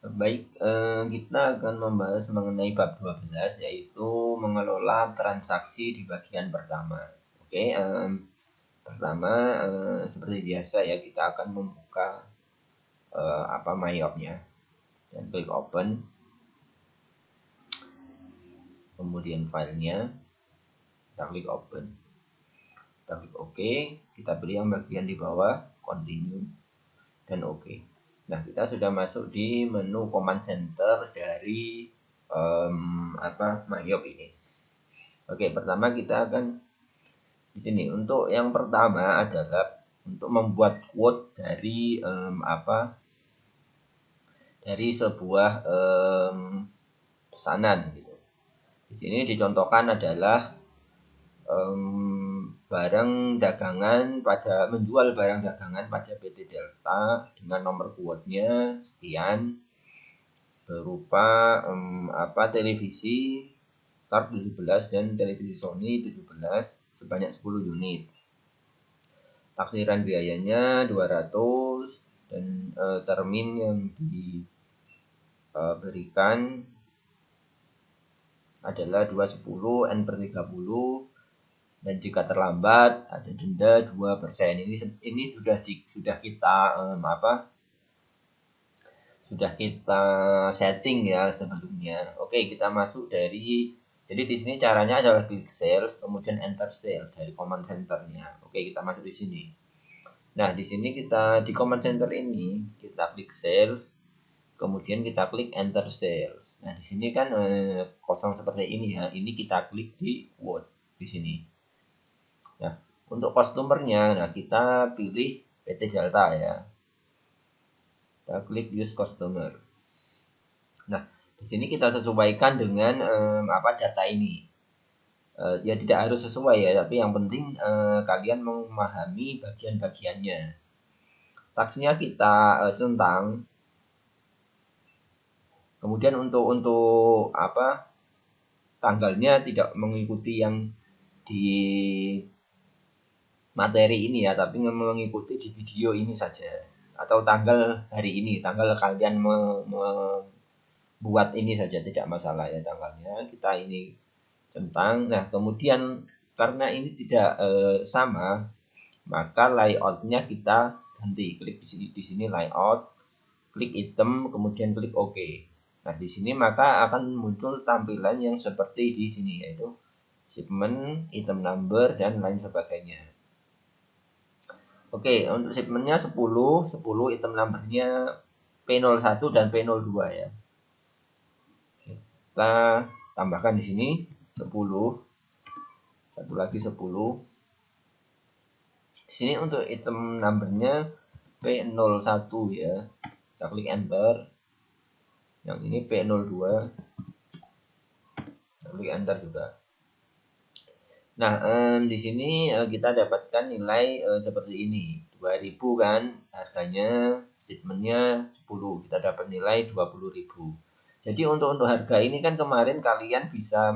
Baik, kita akan membahas mengenai bab 12 yaitu mengelola transaksi di bagian pertama. Oke, pertama seperti biasa ya, kita akan membuka MyOp-nya dan klik open, kemudian filenya kita klik open, kita klik OK, kita pilih yang bagian di bawah continue dan OK. Nah, kita sudah masuk di menu command center dari MyOp ini. Oke, pertama kita akan di sini. Untuk yang pertama adalah untuk membuat quote dari dari sebuah pesanan gitu. Di sini dicontohkan adalah menjual barang dagangan pada PT Delta dengan nomor quote-nya sekian berupa televisi Sharp 17 dan televisi Sony 17 sebanyak 10 unit. Taksiran biayanya 200 dan termin yang diberikan adalah 210 N/30 dan jika terlambat ada denda 2%. Ini sudah kita setting ya sebelumnya. Oke, kita masuk jadi di sini caranya adalah klik sales kemudian enter sale dari command centernya. Oke, kita masuk di sini. Nah, di sini kita di command center ini kita klik sales kemudian kita klik enter sales. Nah, di sini kan kosong seperti ini ya. Ini kita klik di quote di sini. Nah, untuk customernya, nah kita pilih PT Delta ya. Kita klik use customer. Nah, di sini kita sesuaikan dengan data ini. Ya tidak harus sesuai ya, tapi yang penting kalian memahami bagian-bagiannya. Taksnya kita centang. Kemudian untuk tanggalnya tidak mengikuti yang di materi ini ya, tapi mengikuti di video ini saja, atau tanggal hari ini, tanggal kalian membuat ini saja, tidak masalah ya tanggalnya, kita ini centang. Nah, kemudian karena ini tidak sama, maka layoutnya kita ganti, klik di sini layout, klik item, kemudian klik OK. Nah, di sini maka akan muncul tampilan yang seperti di sini, yaitu shipment, item number, dan lain sebagainya. Oke, untuk shipmentnya 10 item numbernya P01 dan P02 ya. Kita tambahkan di sini 10. Satu lagi 10. Di sini untuk item numbernya P01 ya. Kita klik enter. Yang ini P02. Kita klik enter juga. Nah, di sini kita dapatkan nilai seperti ini, 2000 kan harganya, shipmentnya 10, kita dapat nilai 20.000. Jadi untuk harga ini kan kemarin kalian bisa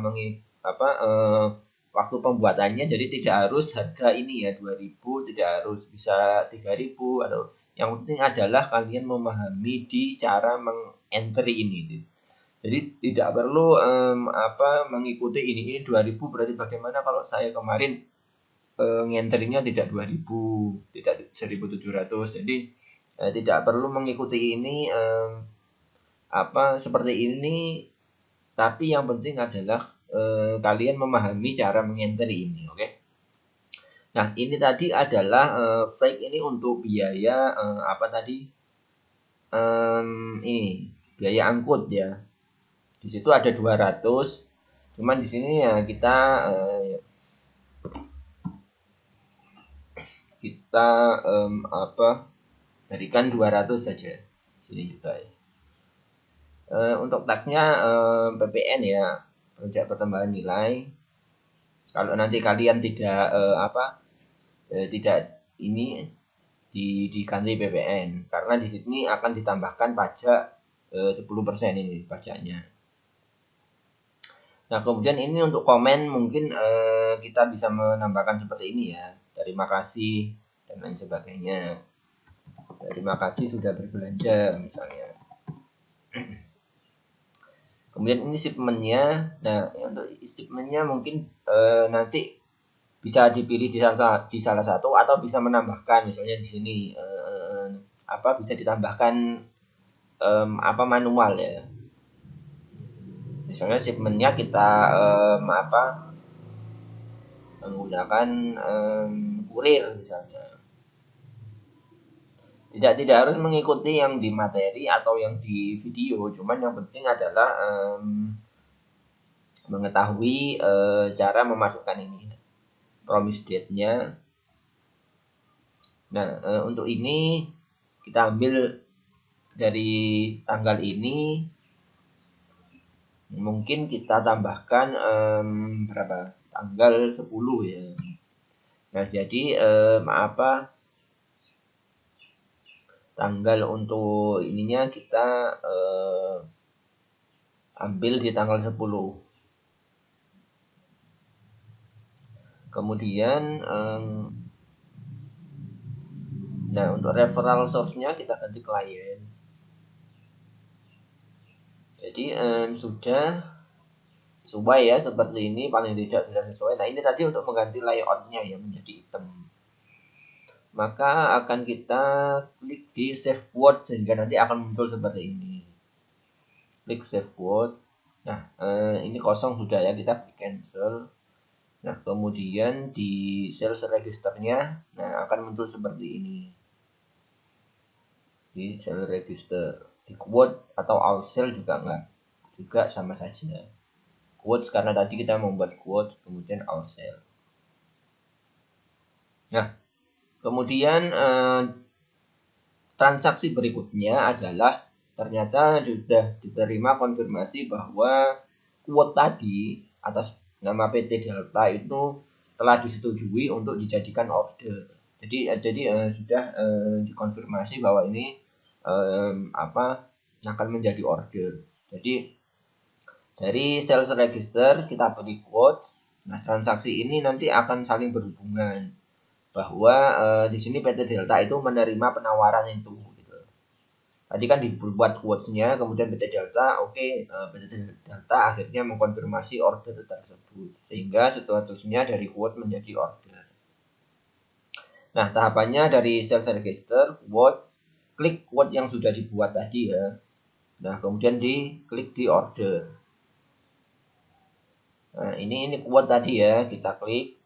waktu pembuatannya, jadi tidak harus harga ini ya 2000, tidak harus bisa 3000, atau yang penting adalah kalian memahami di cara meng-enter ini. Jadi tidak perlu mengikuti ini 2000 berarti bagaimana kalau saya kemarin ngenterinnya tidak 2000, tidak 1700. Jadi tidak perlu mengikuti ini seperti ini, tapi yang penting adalah kalian memahami cara mengenteri ini, oke? Nah, ini tadi adalah fake ini untuk biaya ini biaya angkut ya. Di situ ada 200, cuman di sini ya kita berikan 200 saja. Sini juga ya. Untuk taksnya PPN ya, pajak pertambahan nilai. Kalau nanti kalian tidak tidak ini diganti PPN, karena di sini akan ditambahkan pajak 10% ini pajaknya. Nah, kemudian ini untuk komen mungkin kita bisa menambahkan seperti ini ya. Terima kasih dan lain sebagainya. Terima kasih sudah berbelanja misalnya. Kemudian ini shipment-nya. Nah, untuk shipment-nya mungkin nanti bisa dipilih di salah satu atau bisa menambahkan, misalnya di sini bisa ditambahkan manual ya. Misalnya shipment-nya kita menggunakan kurir misalnya. Tidak harus mengikuti yang di materi atau yang di video, cuman yang penting adalah mengetahui cara memasukkan ini promise date-nya. Nah, untuk ini kita ambil dari tanggal ini, mungkin kita tambahkan berapa? Tanggal 10 ya. Nah, jadi tanggal untuk ininya kita ambil di tanggal 10. Kemudian nah, untuk referral source-nya kita ganti klien. Jadi sudah sesuai ya, seperti ini paling tidak sudah sesuai. Nah, ini tadi untuk mengganti layout-nya ya menjadi hitam. Maka akan kita klik di save quote sehingga nanti akan muncul seperti ini. Klik save quote. Nah, ini kosong sudah ya, kita cancel. Nah, kemudian di sales registernya, nah akan muncul seperti ini. Di sales register, di quote atau all sale juga sama saja. Quotes karena tadi kita membuat quotes, kemudian all sale. Nah, kemudian transaksi berikutnya adalah ternyata sudah diterima konfirmasi bahwa quote tadi atas nama PT Delta itu telah disetujui untuk dijadikan order. Jadi sudah dikonfirmasi bahwa ini akan menjadi order. Jadi dari sales register kita beri quotes. Nah, transaksi ini nanti akan saling berhubungan bahwa di sini PT Delta itu menerima penawaran itu. Tadi kan dibuat quotes-nya, kemudian PT Delta, PT Delta akhirnya mengkonfirmasi order tersebut. Sehingga statusnya dari quote menjadi order. Nah, tahapannya dari sales register, quote, klik quote yang sudah dibuat tadi ya. Nah, kemudian diklik di order. Nah, ini quote tadi ya, kita klik,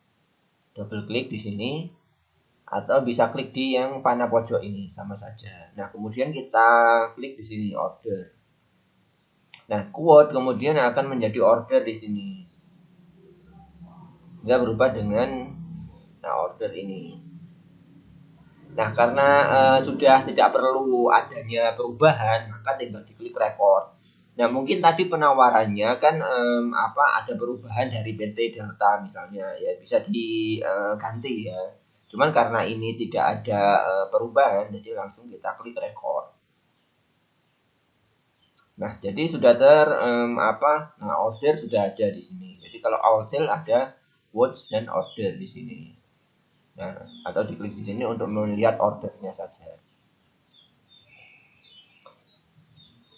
double klik di sini. Atau bisa klik di yang panah pojok ini, sama saja. Nah, kemudian kita klik di sini order. Nah, quote kemudian akan menjadi order di sini. Dia berubah dengan order ini. Nah, karena sudah tidak perlu adanya perubahan, maka tinggal diklik record. Nah, mungkin tadi penawarannya kan ada perubahan dari PT Delta misalnya, ya bisa diganti ya. Cuman karena ini tidak ada perubahan, jadi langsung kita klik record. Nah, jadi sudah order sudah ada di sini. Jadi kalau all sale ada quotes dan order di sini. Nah, atau diklik di sini untuk melihat ordernya saja.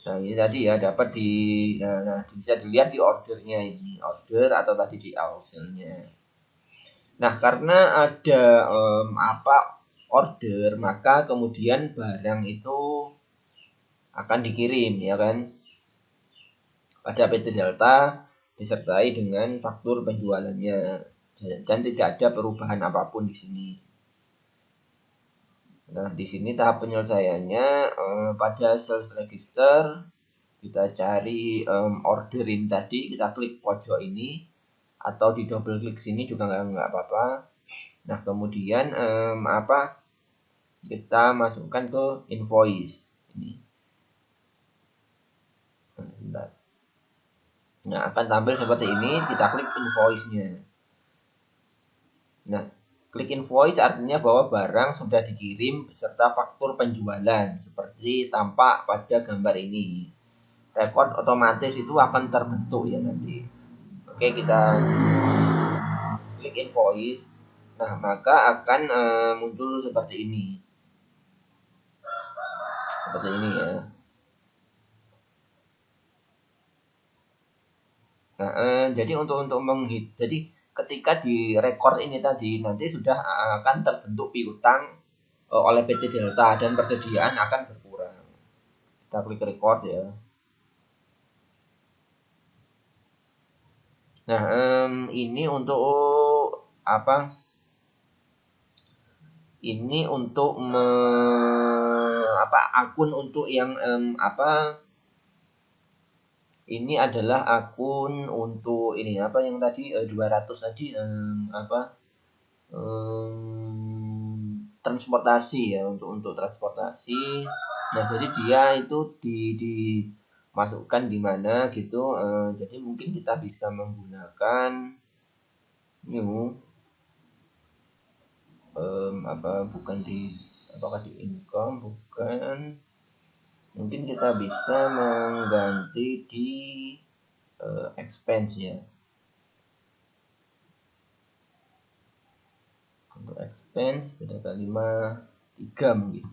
Nah, ini tadi ya dapat bisa dilihat di ordernya ini, order atau tadi di all sale-nya. Nah, karena ada order, maka kemudian barang itu akan dikirim ya kan pada PT Delta disertai dengan faktur penjualannya dan tidak ada perubahan apapun di sini. Nah, di sini tahap penyelesaiannya pada sales register kita cari orderin tadi, kita klik pojok ini atau di double klik sini juga nggak apa-apa. Nah, kemudian kita masukkan ke invoice ini. Nah, akan tampil seperti ini, kita klik invoice-nya. Nah, klik invoice artinya bahwa barang sudah dikirim beserta faktur penjualan seperti tampak pada gambar ini. Rekod otomatis itu akan terbentuk ya nanti. Oke, kita klik invoice. Nah, maka akan muncul seperti ini. Seperti ini ya. Nah, jadi untuk jadi ketika di record ini tadi nanti sudah akan terbentuk piutang oleh PT Delta dan persediaan akan berkurang. Kita klik record ya. Nah, ini untuk apa? Ini untuk akun untuk yang ini adalah akun untuk ini apa yang tadi 200 tadi transportasi ya, untuk transportasi. Nah, jadi dia itu dimasukkan di mana gitu. Jadi mungkin kita bisa menggunakan new bukan di apakah di income, bukan, mungkin kita bisa mengganti di expense ya. Untuk expense beda kalimat 3 mungkin.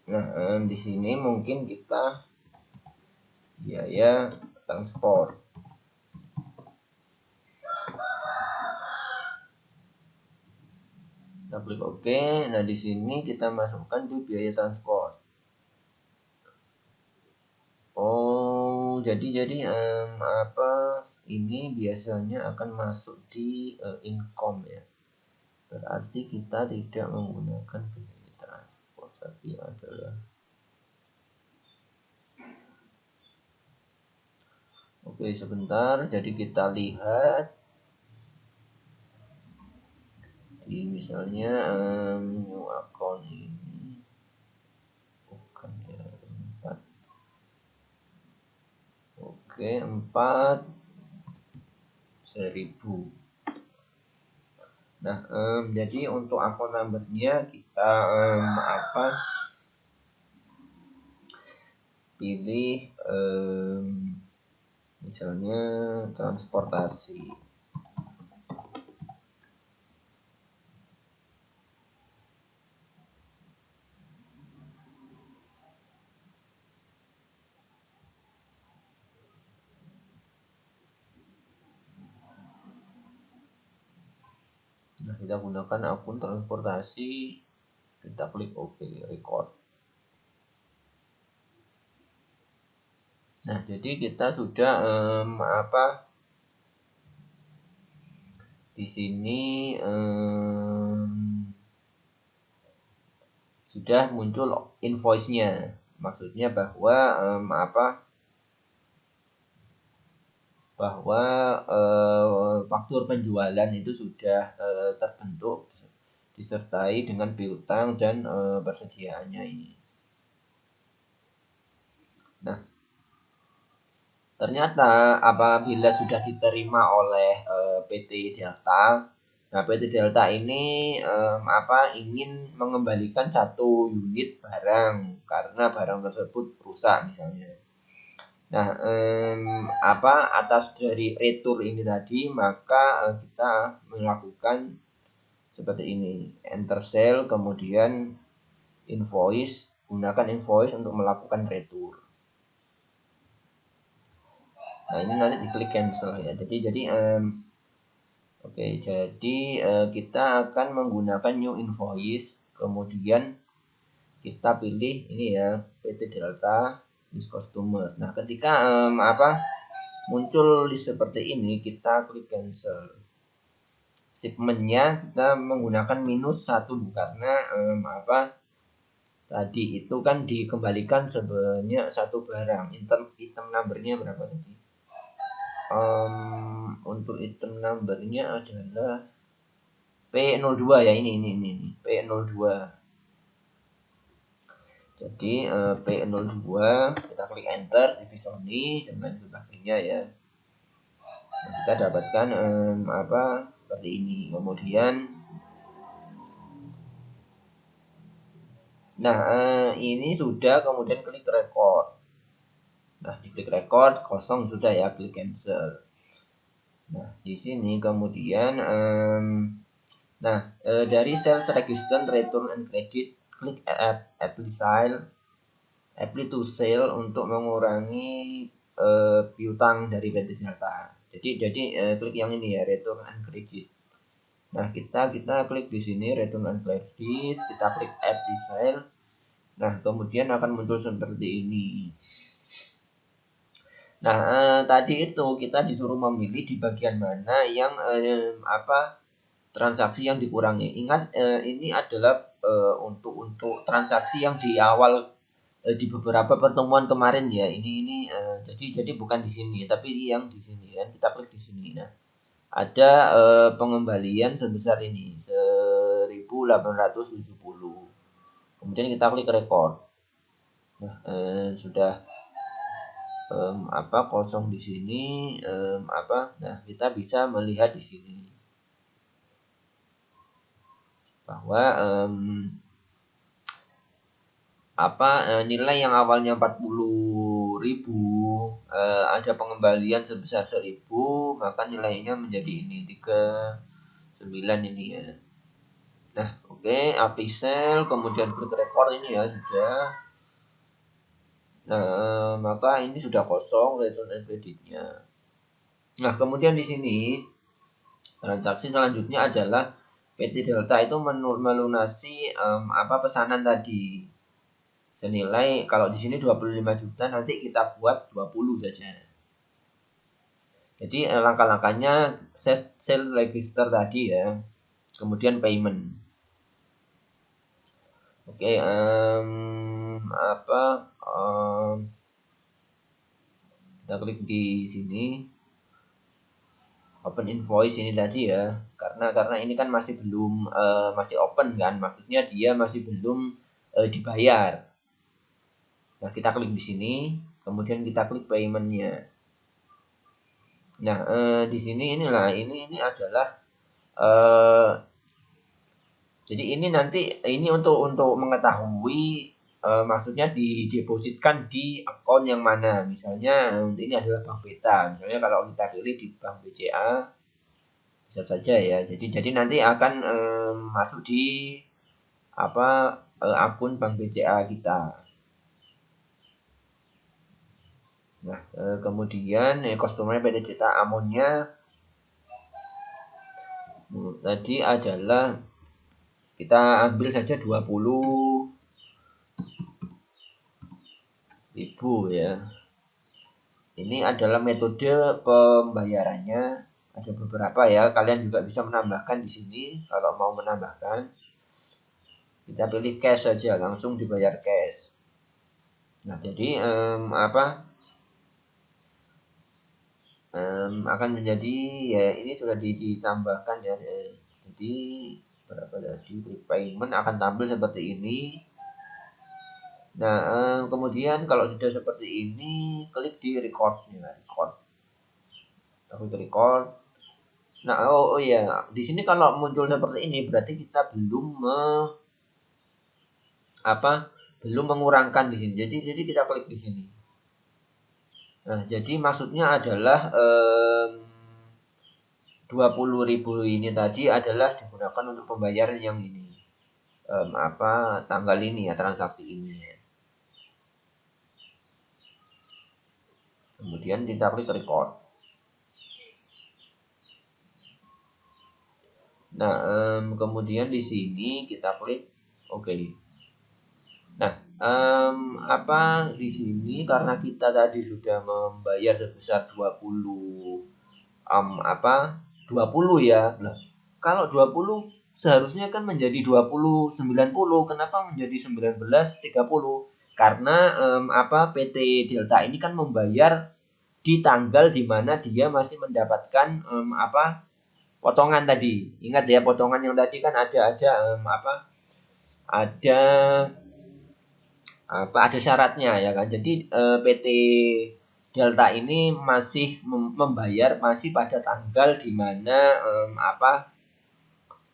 Nah, di sini mungkin kita biaya transport. Kita klik OK. Nah, di sini kita masukkan di biaya transport. Oh, jadi ini biasanya akan masuk di income ya. Berarti kita tidak menggunakan biaya transport, tapi adalah oke, sebentar. Jadi kita lihat di misalnya new account ini bukan ya 4. Oke, 4.000. Nah, jadi untuk akun numbernya kita pilih misalnya transportasi. Nah, kita gunakan akun transportasi, kita klik OK, record. Nah, jadi kita sudah di sini sudah muncul invoice-nya. Maksudnya bahwa faktur penjualan itu sudah terbentuk disertai dengan piutang dan persediaannya ini. Nah, ternyata apabila sudah diterima oleh PT Delta, nah PT Delta ini ingin mengembalikan 1 unit barang karena barang tersebut rusak misalnya. Nah, atas dari retur ini tadi, maka kita melakukan seperti ini, enter sale, kemudian invoice, gunakan invoice untuk melakukan retur. Nah, ini nanti diklik cancel ya. Jadi kita akan menggunakan new invoice, kemudian kita pilih ini ya, PT Delta list customer. Nah, ketika muncul list seperti ini, kita klik cancel. Shipment-nya kita menggunakan -1 karena tadi itu kan dikembalikan sebanyak 1 barang. Item number-nya berapa tadi? Untuk item number-nya adalah P02 ya, ini P02. Jadi P02 kita klik enter, Divisoni dan lain sebagainya ya. Nah, kita dapatkan seperti ini. Kemudian ini sudah, kemudian klik record. Nah, diklik record kosong sudah ya, klik cancel. Nah, di sini kemudian dari sales register, return and credit, klik apply sale. apply to sale untuk mengurangi piutang dari PT Delta. Jadi klik yang ini ya, return and credit. Nah, kita klik di sini return and credit, kita klik add di sale. Nah, kemudian akan muncul seperti ini. Nah, tadi itu kita disuruh memilih di bagian mana yang transaksi yang dikurangi. Ingat, ini adalah untuk transaksi yang di awal di beberapa pertemuan kemarin ya. Ini jadi bukan di sini, tapi yang di sini kan. Kita klik di sini. Nah, ada pengembalian sebesar ini 1.870. Kemudian kita klik record. Nah, sudah kosong di sini nah kita bisa melihat di sini bahwa nilai yang awalnya 40.000 ada pengembalian sebesar 1.000, maka nilainya menjadi ini 39 ini ya. Nah, oke, apply sale, kemudian klik record ini ya sudah. Nah, maka ini sudah kosong return and creditnya. Nah, kemudian di sini transaksi selanjutnya adalah PT Delta itu melunasi pesanan tadi senilai, kalau di sini 25 juta, nanti kita buat 20 saja. Jadi langkah-langkahnya sale register tadi ya, kemudian payment. Oke, kita klik di sini open invoice ini tadi ya, karena ini kan masih belum masih open kan, maksudnya dia masih belum dibayar. Nah, kita klik di sini, kemudian kita klik paymentnya. Nah, di sini ini adalah jadi ini nanti ini untuk mengetahui maksudnya didepositkan di akun yang mana. Misalnya ini adalah Bank Beta. Misalnya kalau kita pilih di Bank BCA bisa saja ya. Jadi nanti akan masuk di akun Bank BCA kita. Nah, kemudian customer PT Delta amonnya tadi adalah kita ambil saja 20.000 ya. Ini adalah metode pembayarannya. Ada beberapa ya, kalian juga bisa menambahkan di sini kalau mau menambahkan. Kita pilih cash saja, langsung dibayar cash. Nah, jadi akan menjadi ya, ini sudah ditambahkan ya. Jadi berapa tadi payment akan tampil seperti ini. Nah, kemudian kalau sudah seperti ini, klik di record. Klik record. Nah, oh ya, di sini kalau muncul seperti ini berarti kita belum belum mengurangkan di sini. Jadi kita klik di sini. Nah, jadi maksudnya adalah 20.000 ini tadi adalah digunakan untuk pembayaran yang ini. Tanggal ini ya, transaksi ini. Kemudian kita klik record. Nah, kemudian di sini kita klik oke. Nah, di sini karena kita tadi sudah membayar sebesar 20 ya. Nah, kalau 20 seharusnya kan menjadi 20.90. Kenapa menjadi 19.30? Karena PT Delta ini kan membayar di tanggal di mana dia masih mendapatkan potongan tadi. Ingat ya, potongan yang tadi kan ada syaratnya ya kan. Jadi PT Delta ini masih membayar masih pada tanggal di mana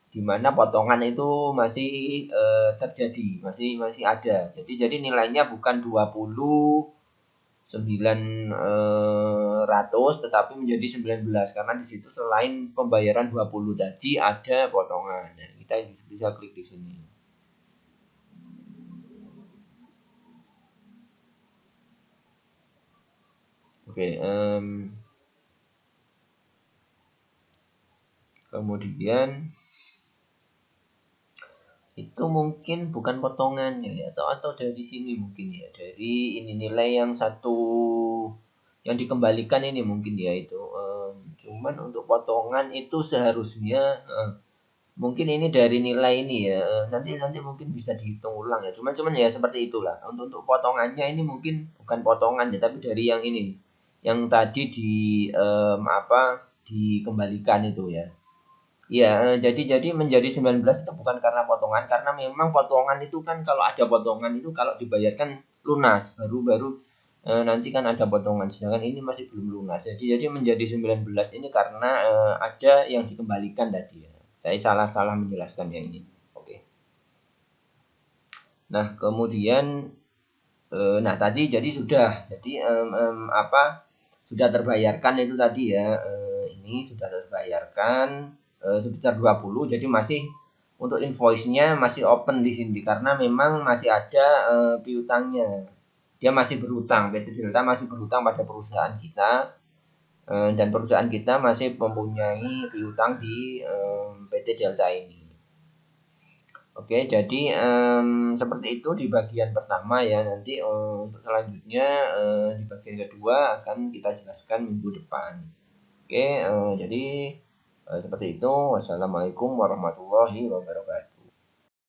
di mana potongan itu masih terjadi, masih ada. Jadi nilainya bukan 20.900 tetapi menjadi 19 karena di situ selain pembayaran 20 tadi ada potongan. Nah, kita bisa klik di sini. Oke, kemudian itu mungkin bukan potongannya ya, atau dari sini mungkin ya, dari ini nilai yang satu yang dikembalikan ini mungkin ya itu. Cuman untuk potongan itu seharusnya mungkin ini dari nilai ini ya, nanti mungkin bisa dihitung ulang ya, cuman ya seperti itulah. Untuk potongannya ini mungkin bukan potongan ya, tapi dari yang ini, yang tadi dikembalikan itu ya. Ya, jadi menjadi 19 itu bukan karena potongan, karena memang potongan itu kan, kalau ada potongan itu kalau dibayarkan lunas, baru nanti kan ada potongan, sedangkan ini masih belum lunas. Jadi menjadi 19 ini karena ada yang dikembalikan tadi ya. Saya salah menjelaskan yang ini. Oke. Nah, kemudian nah tadi jadi sudah. Jadi sudah terbayarkan itu tadi ya. Ini sudah terbayarkan sebesar 20. Jadi masih untuk invoice-nya masih open di sini karena memang masih ada piutangnya. Dia masih berhutang, PT Delta masih berhutang pada perusahaan kita. Dan perusahaan kita masih mempunyai piutang di PT Delta ini. Oke, jadi seperti itu di bagian pertama ya. Nanti untuk selanjutnya di bagian kedua akan kita jelaskan minggu depan. Oke, jadi seperti itu. Wassalamualaikum warahmatullahi wabarakatuh.